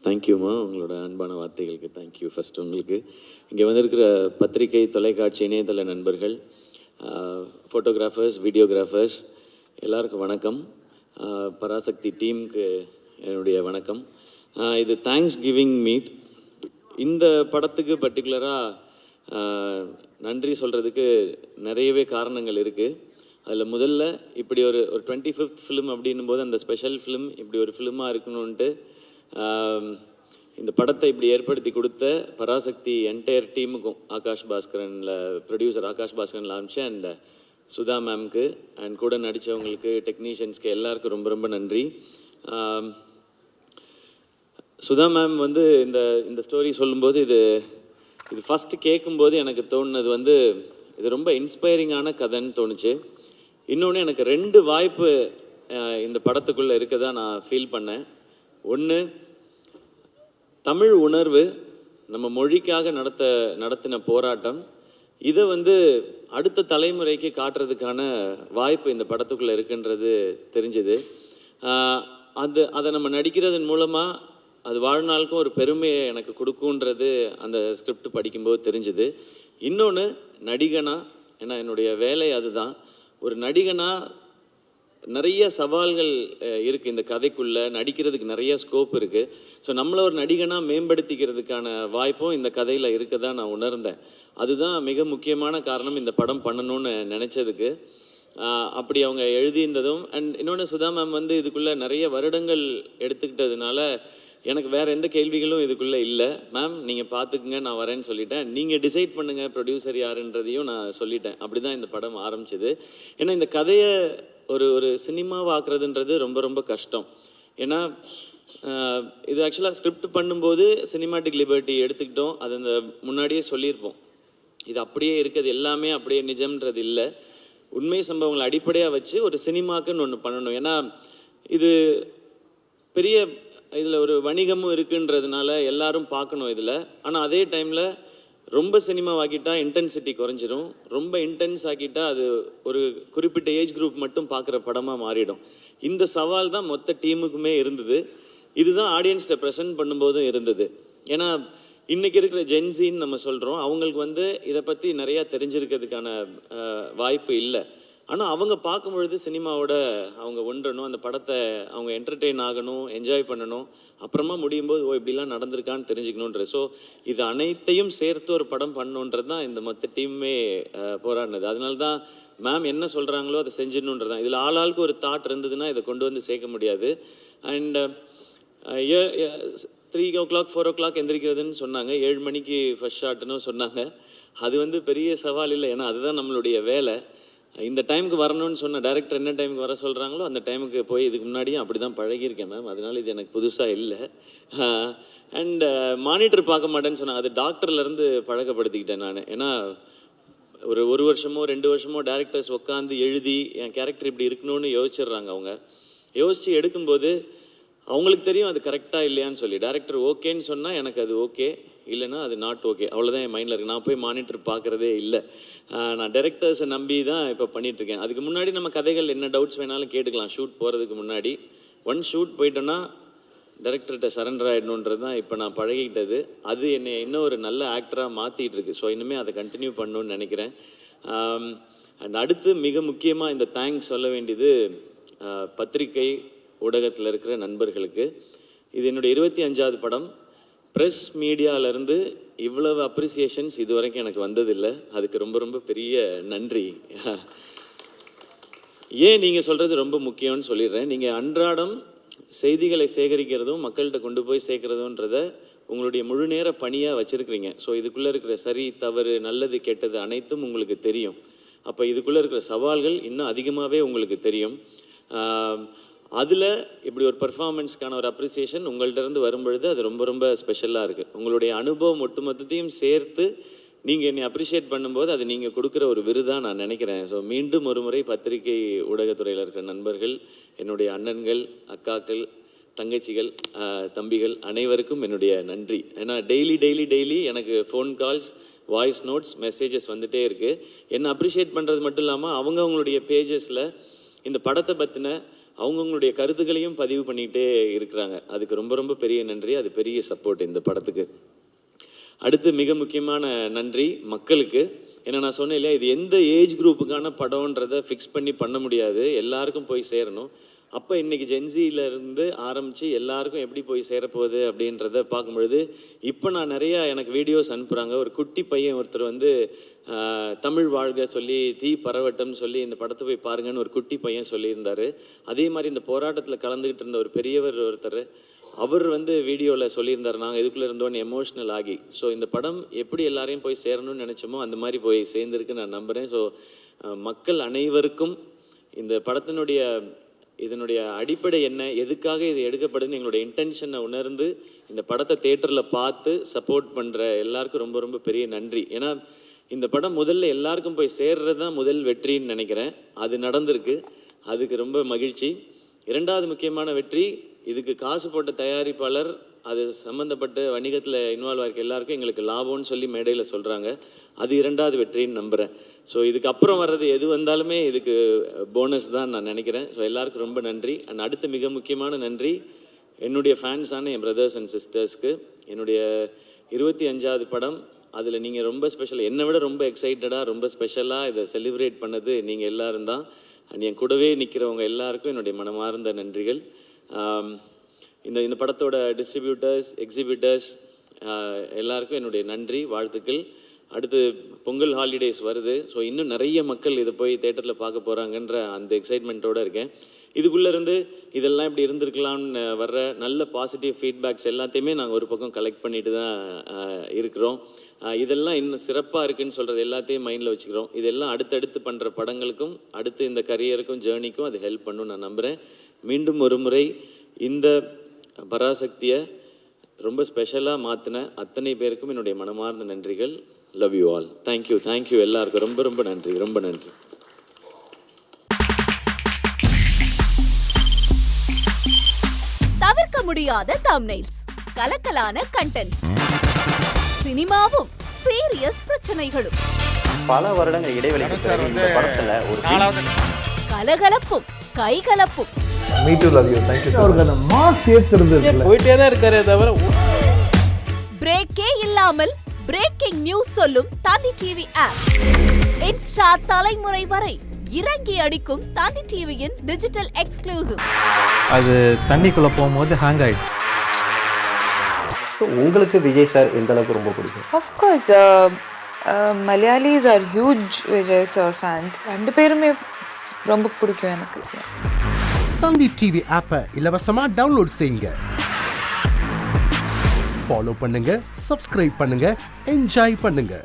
தேங்க்யூம்மா, உங்களோட அன்பான வார்த்தைகளுக்கு தேங்க்யூ. ஃபஸ்ட் உங்களுக்கு இங்கே வந்திருக்கிற பத்திரிகை, தொலைக்காட்சி, இணையதள நண்பர்கள், ஃபோட்டோகிராஃபர்ஸ், வீடியோகிராஃபர்ஸ் எல்லாருக்கும் வணக்கம். பராசக்தி டீமுக்கு என்னுடைய வணக்கம். இது தேங்க்ஸ் கிவிங் மீட். இந்த படத்துக்கு பர்டிகுலராக நன்றி சொல்கிறதுக்கு நிறையவே காரணங்கள் இருக்குது. அதில் முதல்ல இப்படி ஒரு 25th ஃபிலிம் அப்படின்னும் போது அந்த ஸ்பெஷல் ஃபிலிம் இப்படி ஒரு ஃபிலிமாக இருக்கணுன்ட்டு இந்த படத்தை இப்படி ஏற்படுத்தி கொடுத்த பராசக்தி என்டையர் டீமுக்கும், ஆகாஷ் பாஸ்கரனில் ப்ரொடியூசர் ஆகாஷ் பாஸ்கரன் ஆரம்பிச்சு அண்ட் சுதா மேம்க்கு அண்ட் கூட நடித்தவங்களுக்கு, டெக்னீஷியன்ஸ்க்கு எல்லாருக்கும் ரொம்ப ரொம்ப நன்றி. சுதா மேம் வந்து இந்த ஸ்டோரி சொல்லும்போது இது ஃபஸ்ட்டு கேட்கும்போது எனக்கு தோணுனது இது ரொம்ப இன்ஸ்பைரிங்கான கதைன்னு தோணுச்சு. இன்னொன்று எனக்கு 2 வாய்ப்பு இந்த படத்துக்குள்ளே இருக்கதா நான் ஃபீல் பண்ணேன். ஒன்று, தமிழ் உணர்வு, நம்ம மொழிக்காக நடத்தின போராட்டம், இதை அடுத்த தலைமுறைக்கு காட்டுறதுக்கான வாய்ப்பு இந்த படத்துக்குள்ளே இருக்குன்றது தெரிஞ்சுது. அதை நம்ம நடிக்கிறதன் மூலமாக அது வாழ்நாளுக்கும் ஒரு பெருமையை எனக்கு கொடுக்குன்றது அந்த ஸ்கிரிப்ட் படிக்கும்போது தெரிஞ்சுது. இன்னொன்று, நடிகனா, ஏன்னா என்னுடைய வேலை அதுதான், ஒரு நடிகனா நிறைய சவால்கள் இருக்குது இந்த கதைக்குள்ளே, நடிக்கிறதுக்கு நிறைய ஸ்கோப் இருக்குது. ஸோ நம்மளை ஒரு நடிகனாக மேம்படுத்திக்கிறதுக்கான வாய்ப்பும் இந்த கதையில் இருக்க தான் நான் உணர்ந்தேன். அதுதான் மிக முக்கியமான காரணம் இந்த படம் பண்ணணும்னு நினச்சதுக்கு. அப்படி அவங்க எழுதியிருந்ததும் அண்ட் இன்னொன்று, சுதா மேம் இதுக்குள்ளே நிறைய வருடங்கள் எடுத்துக்கிட்டதுனால எனக்கு வேறு எந்த கேள்விகளும் இதுக்குள்ளே இல்லை. மேம் நீங்கள் பார்த்துக்குங்க, நான் வரேன்னு சொல்லிட்டேன். நீங்கள் டிசைட் பண்ணுங்கள் ப்ரொடியூசர் யாருன்றதையும் நான் சொல்லிட்டேன். அப்படி தான் இந்த படம் ஆரம்பிச்சிது. ஏன்னா இந்த கதையை ஒரு சினிமாவாக்குறதுன்றது ரொம்ப ரொம்ப கஷ்டம். ஏன்னா இது ஆக்சுவலாக ஸ்கிரிப்ட் பண்ணும்போது சினிமாட்டிக் லிபர்ட்டி எடுத்துக்கிட்டோம். அது அந்த முன்னாடியே சொல்லியிருப்போம். இது அப்படியே இருக்குது, எல்லாமே அப்படியே நிஜம்ன்றது இல்லை. உண்மை சம்பவங்களை அடிப்படையாக வச்சு ஒரு சினிமாக்குன்னு ஒன்று பண்ணணும். ஏன்னா இது பெரிய இதில் ஒரு வணிகமும் இருக்குன்றதுனால எல்லாரும் பார்க்கணும் இதில். ஆனால் அதே டைமில் ரொம்ப சினிமாவாக்கிட்டா இன்டென்சிட்டி குறைஞ்சிரும். ரொம்ப இன்டென்ஸ் ஆக்கிட்டால் அது ஒரு குறிப்பிட்ட ஏஜ் குரூப் மட்டும் பார்க்குற படமாக மாறிடும். இந்த சவால் தான் மொத்த டீமுக்குமே இருந்தது. இதுதான் ஆடியன்ஸ்கிட்ட ப்ரெசென்ட் பண்ணும்போதும் இருந்தது. ஏன்னா இன்றைக்கி இருக்கிற ஜென்சின்னு நம்ம சொல்கிறோம், அவங்களுக்கு இதை பற்றி நிறையா தெரிஞ்சிருக்கிறதுக்கான வாய்ப்பு இல்லை. ஆனால் அவங்க பார்க்கும்பொழுது சினிமாவோட அவங்க ஒன்றணும், அந்த படத்தை அவங்க என்டர்டெயின் ஆகணும், என்ஜாய் பண்ணணும், அப்புறமா முடியும் போது இப்படிலாம் நடந்திருக்கான்னு தெரிஞ்சுக்கணுன்றது. ஸோ இது அனைத்தையும் சேர்த்து ஒரு படம் பண்ணணுன்றது தான் இந்த மொத்த டீமுமே போராடினது. அதனால தான் மேம் என்ன சொல்கிறாங்களோ அதை செஞ்சிடணுன்றது தான். இதில் ஆளாளுக்கு ஒரு தாட் இருந்ததுன்னா இதை கொண்டு சேர்க்க முடியாது. அண்ட் 3 o'clock 4 o'clock எந்திரிக்கிறதுன்னு சொன்னாங்க. 7 மணிக்கு ஃபர்ஸ்ட் ஷாட்டுன்னு சொன்னாங்க. அது பெரிய சவால் இல்லை, ஏன்னா அதுதான் நம்மளுடைய வேலை. இந்த டைமுக்கு வரணும்னு சொன்ன டைரக்டர் என்ன டைமுக்கு வர சொல்கிறாங்களோ அந்த டைமுக்கு போய் இதுக்கு முன்னாடியும் அப்படி தான் பழகியிருக்கேன் மேம். அதனால் இது எனக்கு புதுசாக இல்லை. அண்ட் மானிட்டர் பார்க்க மாட்டேன்னு சொன்னாங்க. அது டாக்டர்லேருந்து பழக்கப்படுத்திக்கிட்டேன் நான். ஏன்னா ஒரு வருஷமோ 2 வருஷமோ டேரக்டர்ஸ் உட்காந்து எழுதி என் கேரக்டர் இப்படி இருக்கணும்னு யோசிச்சிடுறாங்க. அவங்க யோசித்து எடுக்கும்போது அவங்களுக்கு தெரியும் அது கரெக்டாக இல்லையான்னு சொல்லி. டேரக்டர் ஓகேன்னு சொன்னால் எனக்கு அது ஓகே, இல்லைன்னா அது நாட் ஓகே, அவ்வளோதான் என் மைண்டில் இருக்குது. நான் போய் மானிட்டர் பார்க்குறதே இல்லை. நான் டைரக்டர்ஸை நம்பி தான் இப்போ பண்ணிகிட்ருக்கேன். அதுக்கு முன்னாடி நம்ம கதைகள் என்ன டவுட்ஸ் வேணாலும் கேட்டுக்கலாம். ஷூட் போகிறதுக்கு முன்னாடி ஷூட் போயிட்டோன்னா டைரக்டர்கிட்ட சரண்டர் ஆகிடணுன்றது தான் இப்போ நான் பழகிக்கிட்டது. அது என்னை இன்னும் ஒரு நல்ல ஆக்டராக மாற்றிட்டு இருக்கு. ஸோ இனிமேல் அதை கண்டினியூ பண்ணணுன்னு நினைக்கிறேன். அண்ட் அடுத்து மிக முக்கியமாக இந்த தேங்க்ஸ் சொல்ல வேண்டியது பத்திரிகை ஊடகத்தில் இருக்கிற நண்பர்களுக்கு. இது என்னுடைய 25வது படம். ப்ரெஸ் மீடியாவிலேருந்து இவ்வளவு அப்ரிசியேஷன்ஸ் இது வரைக்கும் எனக்கு வந்ததில்லை. அதுக்கு ரொம்ப ரொம்ப பெரிய நன்றி. ஏன் நீங்கள் சொல்கிறது ரொம்ப முக்கியம்னு சொல்லிடுறேன். நீங்கள் அன்றாடம் செய்திகளை சேகரிக்கிறதும் மக்கள்கிட்ட கொண்டு போய் சேர்க்குறதுன்றத உங்களுடைய முழு நேர பணியாக வச்சுருக்கிறீங்க. ஸோ இதுக்குள்ளே இருக்கிற சரி தவறு நல்லது கெட்டது அனைத்தும் உங்களுக்கு தெரியும். அப்போ இதுக்குள்ளே இருக்கிற சவால்கள் இன்னும் அதிகமாகவே உங்களுக்கு தெரியும். அதில் இப்படி ஒரு பர்ஃபார்மன்ஸ்க்கான ஒரு அப்ரிசியேஷன் உங்கள்கிட்ட வரும்பொழுது அது ரொம்ப ரொம்ப ஸ்பெஷலாக இருக்குது. உங்களுடைய அனுபவம் ஒட்டுமொத்தத்தையும் சேர்த்து நீங்கள் என்னை அப்ரிஷியேட் பண்ணும்போது அது நீங்கள் கொடுக்குற ஒரு விருதாக நான் நினைக்கிறேன். ஸோ மீண்டும் ஒரு முறை பத்திரிகை ஊடகத்துறையில் இருக்கிற நண்பர்கள், என்னுடைய அண்ணன்கள், அக்காக்கள், தங்கச்சிகள், தம்பிகள் அனைவருக்கும் என்னுடைய நன்றி. ஏன்னா டெய்லி எனக்கு phone calls, voice notes, messages வந்துகிட்டே இருக்குது. என்னை அப்ரிஷியேட் பண்ணுறது மட்டும் இல்லாமல் அவங்களுடைய பேஜஸில் இந்த படத்தை பற்றின அவங்கவுங்களுடைய கருத்துக்களையும் பதிவு பண்ணிகிட்டே இருக்கிறாங்க. அதுக்கு ரொம்ப ரொம்ப பெரிய நன்றி. அது பெரிய சப்போர்ட் இந்த படத்துக்கு. அடுத்து மிக முக்கியமான நன்றி மக்களுக்கு. ஏன்னா நான் சொன்னேன் இல்லையா, இது எந்த ஏஜ் குரூப்புக்கான படம்ன்றதை ஃபிக்ஸ் பண்ணி பண்ண முடியாது, எல்லாருக்கும் போய் சேரணும். அப்போ இன்றைக்கி ஜென்சியிலேருந்து ஆரம்பித்து எல்லாருக்கும் எப்படி போய் சேரப்போகுது அப்படின்றத பார்க்கும்பொழுது, இப்போ நான் நிறையா எனக்கு வீடியோஸ் அனுப்புகிறாங்க. ஒரு குட்டி பையன் ஒருத்தர் வந்து தமிழ் வாழ்க சொல்லி தீ பரவட்டம்னு சொல்லி இந்த படத்தை போய் பாருங்கன்னு ஒரு குட்டி பையன் சொல்லியிருந்தார். அதே மாதிரி இந்த போராட்டத்தில் கலந்துக்கிட்டு இருந்த ஒரு பெரியவர் ஒருத்தர், அவர் வந்து வீடியோவில் சொல்லியிருந்தார், நாங்கள் இதுக்குள்ளே இருந்தோன்னு எமோஷ்னல் ஆகி. ஸோ இந்த படம் எப்படி எல்லாரையும் போய் சேரணும்னு நினச்சோமோ அந்த மாதிரி போய் சேர்ந்துருக்கு நான் நம்புகிறேன். ஸோ மக்கள் அனைவருக்கும் இந்த படத்தினுடைய இதனுடைய அடிப்படை என்ன, எதுக்காக இது எடுக்கப்படுதுன்னு எங்களுடைய இன்டென்ஷனை உணர்ந்து இந்த படத்தை தேட்டரில் பார்த்து சப்போர்ட் பண்ணுற எல்லாருக்கும் ரொம்ப ரொம்ப பெரிய நன்றி. ஏன்னா இந்த படம் முதல்ல எல்லாருக்கும் போய் சேர்றது தான் முதல் வெற்றின்னு நினைக்கிறேன். அது நடந்திருக்கு, அதுக்கு ரொம்ப மகிழ்ச்சி. இரண்டாவது முக்கியமான வெற்றி, இதுக்கு காசு போட்ட தயாரிப்பாளர், அது சம்மந்தப்பட்ட வணிகத்தில் இன்வால்வ் ஆகிருக்க எல்லாருக்கும் எங்களுக்கு லாபம்னு சொல்லி மேடையில் சொல்கிறாங்க. அது இரண்டாவது வெற்றின்னு நம்புகிறேன். ஸோ இதுக்கப்புறம் வர்றது எது வந்தாலுமே இதுக்கு போனஸ் தான் நான் நினைக்கிறேன். ஸோ எல்லாருக்கும் ரொம்ப நன்றி. அண்ட் அடுத்து மிக முக்கியமான நன்றி என்னுடைய ஃபேன்ஸான என் பிரதர்ஸ் அண்ட் சிஸ்டர்ஸ்க்கு. என்னுடைய 25வது படம், அதில் நீங்கள் ரொம்ப ஸ்பெஷல், என்னை விட ரொம்ப எக்ஸைட்டடாக ரொம்ப ஸ்பெஷலாக இதை செலிப்ரேட் பண்ணது நீங்கள் எல்லோரும் தான். அண்ட் என் கூடவே நிற்கிறவங்க எல்லாருக்கும் என்னுடைய மனமார்ந்த நன்றிகள். இந்த படத்தோட டிஸ்ட்ரிபியூட்டர்ஸ், எக்ஸிபிட்டர்ஸ் எல்லாருக்கும் என்னுடைய நன்றி, வாழ்த்துக்கள். அடுத்து பொங்கல் ஹாலிடேஸ் வருது. ஸோ இன்னும் நிறைய மக்கள் இதை போய் தேட்டரில் பார்க்க போகிறாங்கன்ற அந்த எக்ஸைட்மெண்ட்டோடு இருக்கேன். இதுக்குள்ளேருந்து இதெல்லாம் இப்படி இருந்திருக்கலாம்னு வர்ற நல்ல பாசிட்டிவ் ஃபீட்பேக்ஸ் எல்லாத்தையுமே நாங்கள் ஒரு பக்கம் கலெக்ட் பண்ணிட்டு தான் இருக்கிறோம். இதெல்லாம் இன்னும் சிறப்பாக இருக்குதுன்னு சொல்கிறது எல்லாத்தையும் மைண்டில் வச்சுக்கிறோம். இதெல்லாம் அடுத்தடுத்து பண்ணுற படங்களுக்கும் அடுத்து இந்த கரியருக்கும் ஜேர்னிக்கும் அது ஹெல்ப் பண்ணும் நான் நம்புகிறேன். மீண்டும் ஒரு முறை இந்த பராசக்தியை ரொம்ப ஸ்பெஷலாக மாற்றின அத்தனை பேருக்கும் என்னுடைய மனமார்ந்த நன்றிகள். Love you all. தேங்க்யூ எல்லாருக்கும் ரொம்ப ரொம்ப நன்றி, ரொம்ப நன்றி. தவிர்க்க முடியாத தம்ப்நெயில்ஸ், கலக்கலான கண்டென்ட்ஸ், சினிமாவும் சீரியஸ் பிரச்சனைகளும், பல வருடங்கள் இடைவெளிக்கு பிறகு இந்த படத்துல ஒரு கலகலப்பும் கைகலப்பும். Me too, love you. Thank you so much. Mass ஏத்துறது போயிட்டே தான் இருக்காரே தவிர பிரேக்கே இல்லாமல் பிரேக்கிங் நியூஸ் சொல்லும் தந்தி டிவி ஆப். இன்ஸ்டா தலைமுறை வரை இறங்கி அடிக்கும் தந்தி டிவியின் டிஜிட்டல் எக்ஸ்க்ளூசிவ். அது தண்ணிக்குள்ள போகும்போது ஹேங் ஆயிடுச்சு. உங்களுக்கு விஜய் சார் எந்த அளவுக்கு ரொம்ப பிடிக்கும்? Of course, Malayalis are huge Vijay sir fans. ரெண்டு பேருமே ரொம்ப பிடிக்கும் எனக்கு. தந்தி டிவி ஆப்பை இலவசமா டவுன்லோட் செய்யுங்க, ஃபாலோ பண்ணுங்க, சப்ஸ்கிரைப் பண்ணுங்க, என்ஜாய் பண்ணுங்க.